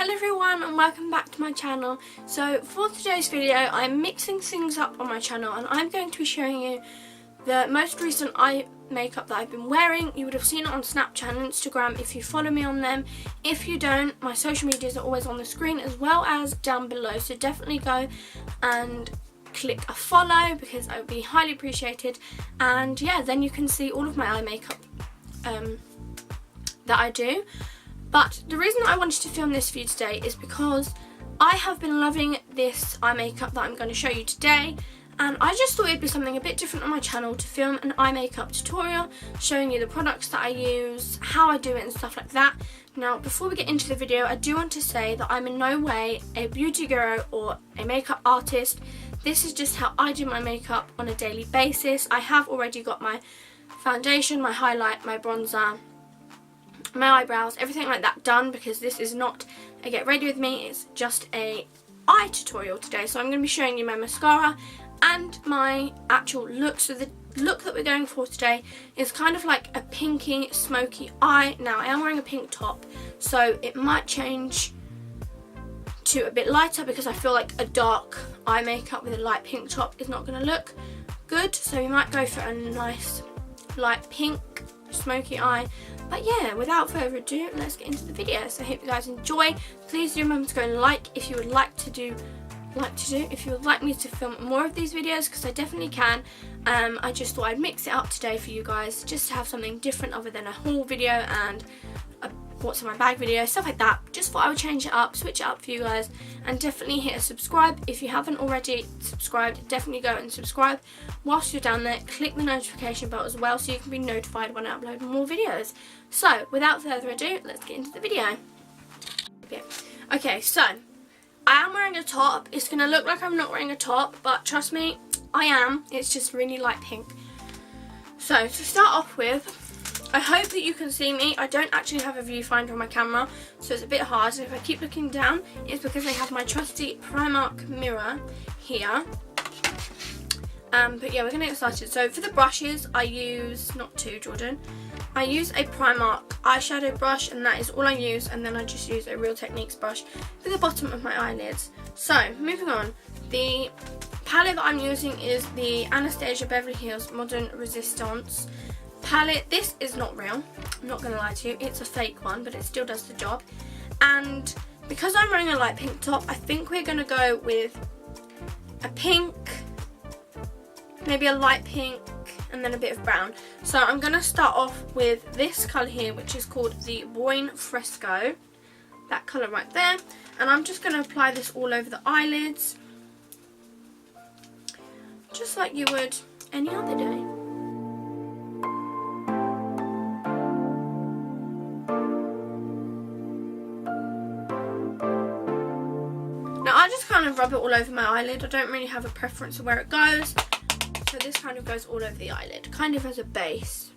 Hello everyone and welcome back to my channel. So for today's video I'm mixing things up on my channel and I'm going to be showing you the most recent eye makeup that I've been wearing. You would have seen it on Snapchat and Instagram if you follow me on them. If you don't, my social medias are always on the screen as well as down below, so definitely go and click a follow because I would be highly appreciated. And yeah, then you can see all of my eye makeup that I do. But the reason I wanted to film this for you today is because I have been loving this eye makeup that I'm going to show you today, and I just thought it'd be something a bit different on my channel to film an eye makeup tutorial showing you the products that I use, how I do it and stuff like that. Now before we get into the video, I do want to say that I'm in no way a beauty guru or a makeup artist. This is just how I do my makeup on a daily basis. I have already got my foundation, my highlight, my bronzer, my eyebrows, everything like that done, because this is not a get ready with me, it's just a eye tutorial today. So I'm going to be showing you my mascara and my actual look. So the look that we're going for today is kind of like a pinky smoky eye. Now I am wearing a pink top, so it might change to a bit lighter because I feel like a dark eye makeup with a light pink top is not going to look good, so we might go for a nice light pink smoky eye. But yeah, without further ado, let's get into the video. So I hope you guys enjoy. Please do remember to go and like if you would if you would like me to film more of these videos, because I definitely can. I just thought I'd mix it up today for you guys, just to have something different other than a haul video and a what's in my bag video, stuff like that. Just thought I would change it up, switch it up for you guys, and definitely hit a subscribe. If you haven't already subscribed, definitely go and subscribe. Whilst you're down there, click the notification bell as well so you can be notified when I upload more videos. So without further ado, let's get into the video. Okay, so I am wearing a top. It's going to look like I'm not wearing a top, but trust me, I am. It's just really light pink. So to start off with, I hope that you can see me. I don't actually have a viewfinder on my camera, so it's a bit hard. So if I keep looking down, it's because I have my trusty Primark mirror here. But yeah, we're going to get started. So for the brushes, I use, Jordan, I use a Primark eyeshadow brush, and that is all I use, and then I just use a Real Techniques brush for the bottom of my eyelids. So moving on, the palette that I'm using is the Anastasia Beverly Hills Modern Resistance palette. This is not real, I'm not going to lie to you, it's a fake one, but it still does the job. And because I'm wearing a light pink top, I think we're going to go with a pink, maybe a light pink, and then a bit of brown. So I'm going to start off with this colour here, which is called the Buon Fresco, that colour right there, and I'm just going to apply this all over the eyelids, just like you would any other day. Now I just kind of rub it all over my eyelid. I don't really have a preference of where it goes, so this kind of goes all over the eyelid, kind of as a base.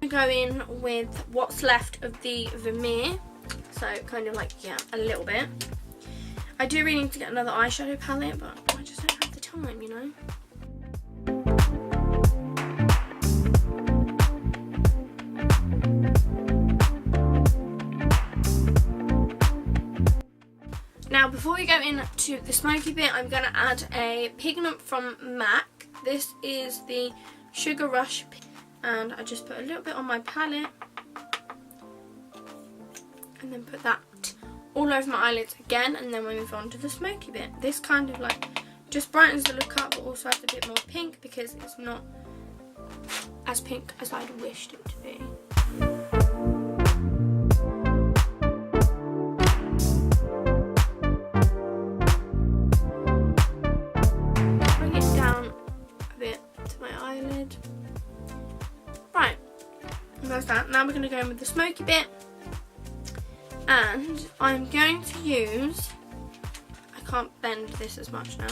I go in with what's left of the Vermeer, so kind of like, yeah, a little bit. I do really need to get another eyeshadow palette, but I just don't have the time, you know. Now before we go into the smoky bit, I'm going to add a pigment from MAC. This is the Sugar Rush, and I just put a little bit on my palette and then put that all over my eyelids again, and then we move on to the smoky bit. This kind of like just brightens the look up, but also has a bit more pink because it's not as pink as I'd wished it to be. There's that. Now we're going to go in with the smoky bit, and I'm going to use, I can't bend this as much now,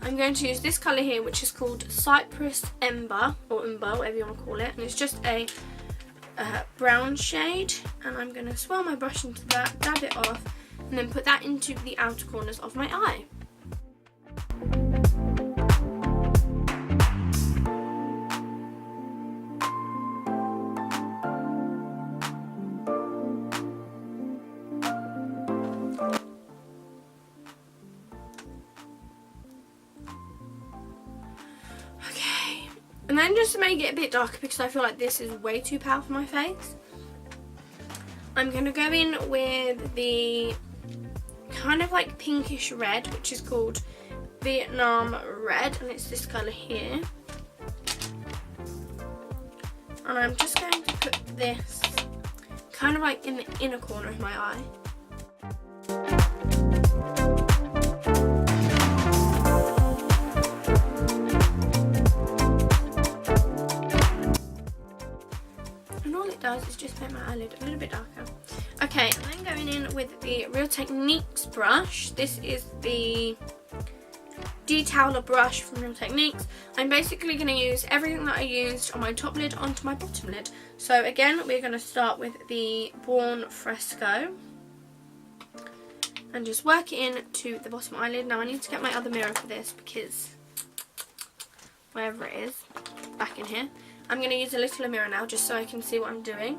I'm going to use this colour here, which is called Cyprus Umber, or Umber, whatever you want to call it, and it's just a brown shade, and I'm going to swirl my brush into that, dab it off, and then put that into the outer corners of my eye. And then just to make it a bit darker, because I feel like this is way too pale for my face, I'm going to go in with the kind of like pinkish red, which is called Vietnam Red, and it's this colour here. And I'm just going to put this kind of like in the inner corner of my eye. And all it does is just make my eyelid a little bit darker. Okay, and then going in with the Real Techniques brush. This is the detailer brush from Real Techniques. I'm basically going to use everything that I used on my top lid onto my bottom lid. So again, we're going to start with the Buon Fresco and just work it in to the bottom eyelid. Now I need to get my other mirror for this, because wherever it is, back in here. I'm going to use a littler mirror now just so I can see what I'm doing.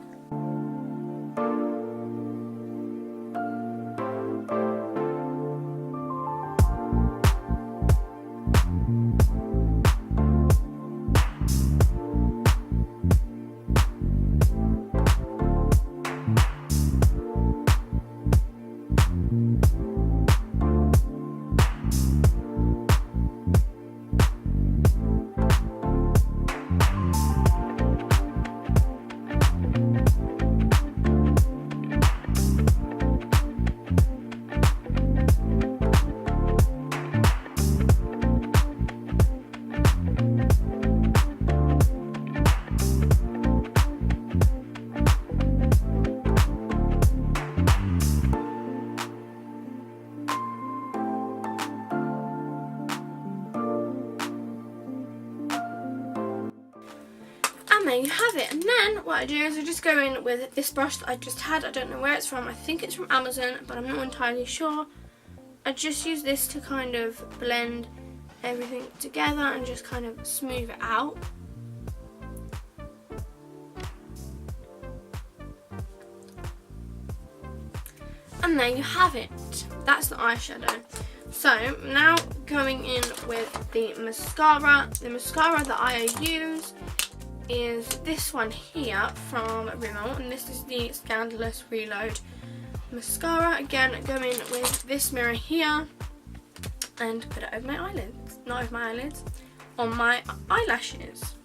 And there you have it. And then what I do is I just go in with this brush that I just had. I don't know where it's from. I think it's from Amazon, but I'm not entirely sure. I just use this to kind of blend everything together and just kind of smooth it out. And there you have it. That's the eyeshadow. So now going in with the mascara. The mascara that I use is this one here from Rimmel, and this is the Scandalous Reload mascara. Again, go in with this mirror here and put it over my eyelids. Not over my eyelids, on my eyelashes.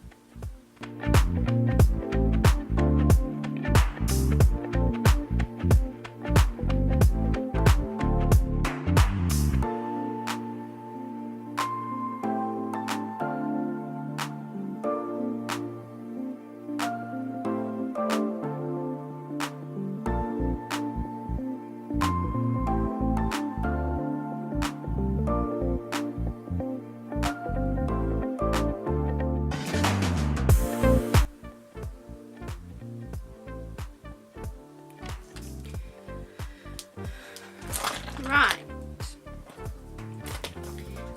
Right,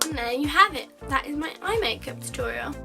and there you have it. That is my eye makeup tutorial.